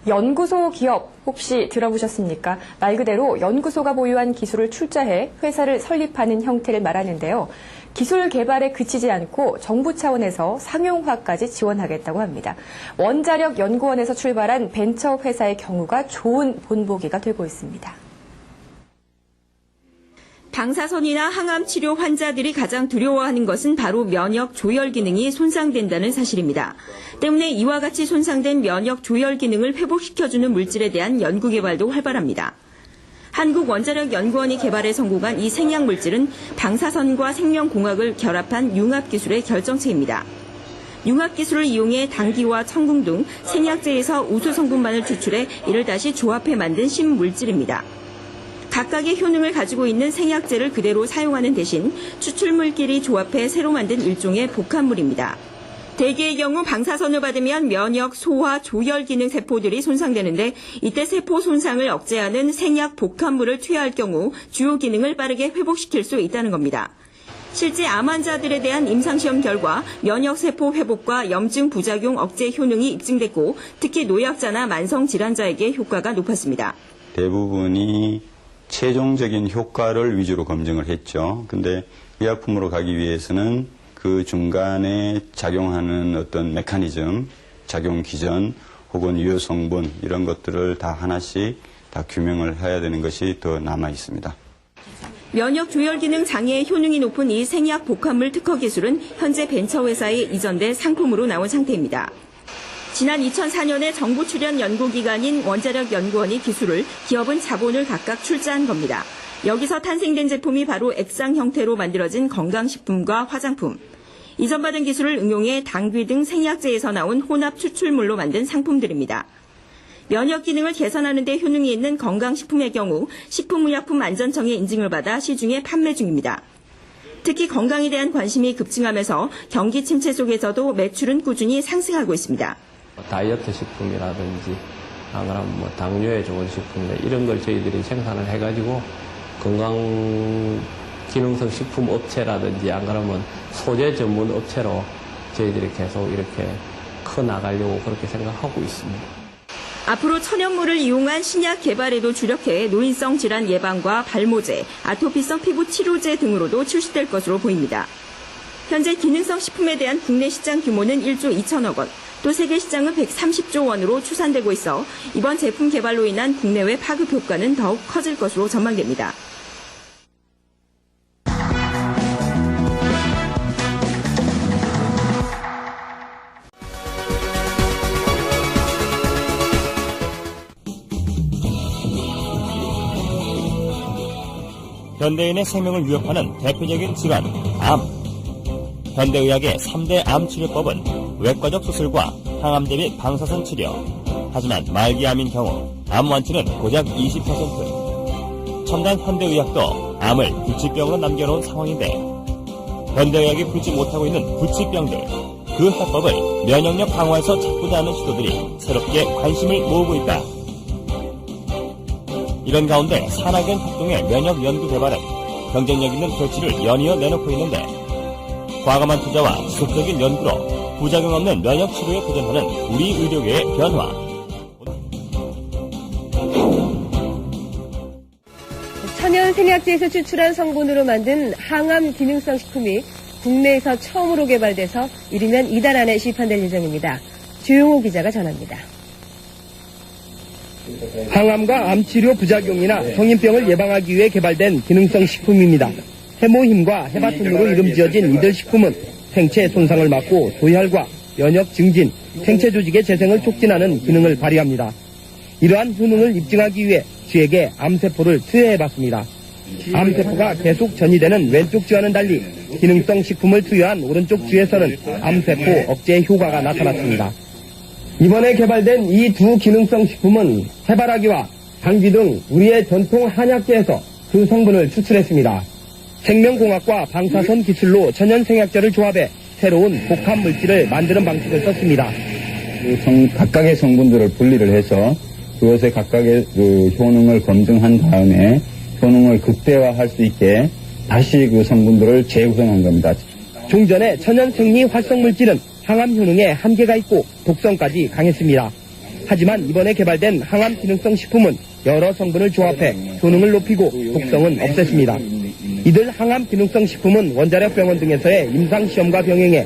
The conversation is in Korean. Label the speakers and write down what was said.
Speaker 1: 연구소 기업 혹시 들어보셨습니까? 말 그대로 연구소가 보유한 기술을 출자해 회사를 설립하는 형태를 말하는데요. 기술 개발에 그치지 않고 정부 차원에서 상용화까지 지원하겠다고 합니다. 원자력 연구원에서 출발한 벤처 회사의 경우가 좋은 본보기가 되고 있습니다.
Speaker 2: 방사선이나 항암 치료 환자들이 가장 두려워하는 것은 바로 면역 조절 기능이 손상된다는 사실입니다. 때문에 이와 같이 손상된 면역 조절 기능을 회복시켜주는 물질에 대한 연구 개발도 활발합니다. 한국원자력연구원이 개발에 성공한 이 생약 물질은 방사선과 생명공학을 결합한 융합기술의 결정체입니다. 융합기술을 이용해 당귀와 청궁 등 생약제에서 우수 성분만을 추출해 이를 다시 조합해 만든 신물질입니다. 각각의 효능을 가지고 있는 생약제를 그대로 사용하는 대신 추출물끼리 조합해 새로 만든 일종의 복합물입니다. 대개의 경우 방사선을 받으면 면역, 소화, 조혈 기능 세포들이 손상되는데 이때 세포 손상을 억제하는 생약 복합물을 투여할 경우 주요 기능을 빠르게 회복시킬 수 있다는 겁니다. 실제 암 환자들에 대한 임상시험 결과 면역세포 회복과 염증 부작용 억제 효능이 입증됐고 특히 노약자나 만성질환자에게 효과가 높았습니다.
Speaker 3: 대부분이 최종적인 효과를 위주로 검증을 했죠. 근데 의약품으로 가기 위해서는 그 중간에 작용하는 어떤 메커니즘, 작용 기전 혹은 유효 성분 이런 것들을 다 하나씩 다 규명을 해야 되는 것이 더 남아 있습니다.
Speaker 2: 면역 조절 기능 장애의 효능이 높은 이 생약 복합물 특허 기술은 현재 벤처회사에 이전돼 상품으로 나온 상태입니다. 지난 2004년에 정부 출연 연구기관인 원자력연구원이 기술을, 기업은 자본을 각각 출자한 겁니다. 여기서 탄생된 제품이 바로 액상 형태로 만들어진 건강식품과 화장품. 이전받은 기술을 응용해 당귀 등 생약제에서 나온 혼합 추출물로 만든 상품들입니다. 면역 기능을 개선하는 데 효능이 있는 건강식품의 경우 식품의약품안전청의 인증을 받아 시중에 판매 중입니다. 특히 건강에 대한 관심이 급증하면서 경기 침체 속에서도 매출은 꾸준히 상승하고 있습니다.
Speaker 4: 다이어트 식품이라든지 아니면 당뇨에 좋은 식품이나 이런 걸 저희들이 생산을 해가지고 건강 기능성 식품 업체라든지 안 그러면 소재 전문 업체로 저희들이 계속 이렇게 커 나가려고 그렇게 생각하고 있습니다.
Speaker 2: 앞으로 천연물을 이용한 신약 개발에도 주력해 노인성 질환 예방과 발모제, 아토피성 피부 치료제 등으로도 출시될 것으로 보입니다. 현재 기능성 식품에 대한 국내 시장 규모는 1조 2천억 원, 또 세계 시장은 130조 원으로 추산되고 있어 이번 제품 개발로 인한 국내외 파급 효과는 더욱 커질 것으로 전망됩니다.
Speaker 5: 현대인의 생명을 위협하는 대표적인 질환, 암. 현대의학의 3대 암 치료법은 외과적 수술과 항암 대비 방사선 치료. 하지만 말기암인 경우 암 완치는 고작 20%. 첨단 현대의학도 암을 불치병으로 남겨놓은 상황인데 현대의학이 풀지 못하고 있는 불치병들, 그 해법을 면역력 강화에서 찾고자 하는 시도들이 새롭게 관심을 모으고 있다. 이런 가운데 산학연 협동의 면역 연구 개발은 경쟁력 있는 결실을 연이어 내놓고 있는데 과감한 투자와 지속적인 연구로 부작용 없는 면역 치료에 도전하는 우리 의료계의 변화.
Speaker 6: 천연 생약제에서 추출한 성분으로 만든 항암 기능성 식품이 국내에서 처음으로 개발돼서 이르면 이달 안에 시판될 예정입니다. 주용호 기자가 전합니다.
Speaker 7: 항암과 암치료 부작용이나 성인병을 예방하기 위해 개발된 기능성 식품입니다. 해모힘과 해바톤으로 이름 지어진 이들 식품은 생체 손상을 막고 조혈과 면역 증진, 생체 조직의 재생을 촉진하는 기능을 발휘합니다. 이러한 효능을 입증하기 위해 쥐에게 암세포를 투여해봤습니다. 암세포가 계속 전이되는 왼쪽 쥐와는 달리 기능성 식품을 투여한 오른쪽 쥐에서는 암세포 억제 효과가 나타났습니다. 이번에 개발된 이 두 기능성 식품은 해바라기와 당귀 등 우리의 전통 한약재에서 그 성분을 추출했습니다. 생명공학과 방사선 기술로 천연생약제를 조합해 새로운 복합 물질을 만드는 방식을 썼습니다.
Speaker 8: 각각의 성분들을 분리를 해서 그것의 각각의 효능을 검증한 다음에 효능을 극대화할 수 있게 다시 그 성분들을 재구성한 겁니다.
Speaker 7: 종전의 천연생리 활성물질은 항암 효능에 한계가 있고 독성까지 강했습니다. 하지만 이번에 개발된 항암 기능성 식품은 여러 성분을 조합해 효능을 높이고 독성은 없앴습니다. 이들 항암 기능성 식품은 원자력 병원 등에서의 임상시험과 병행해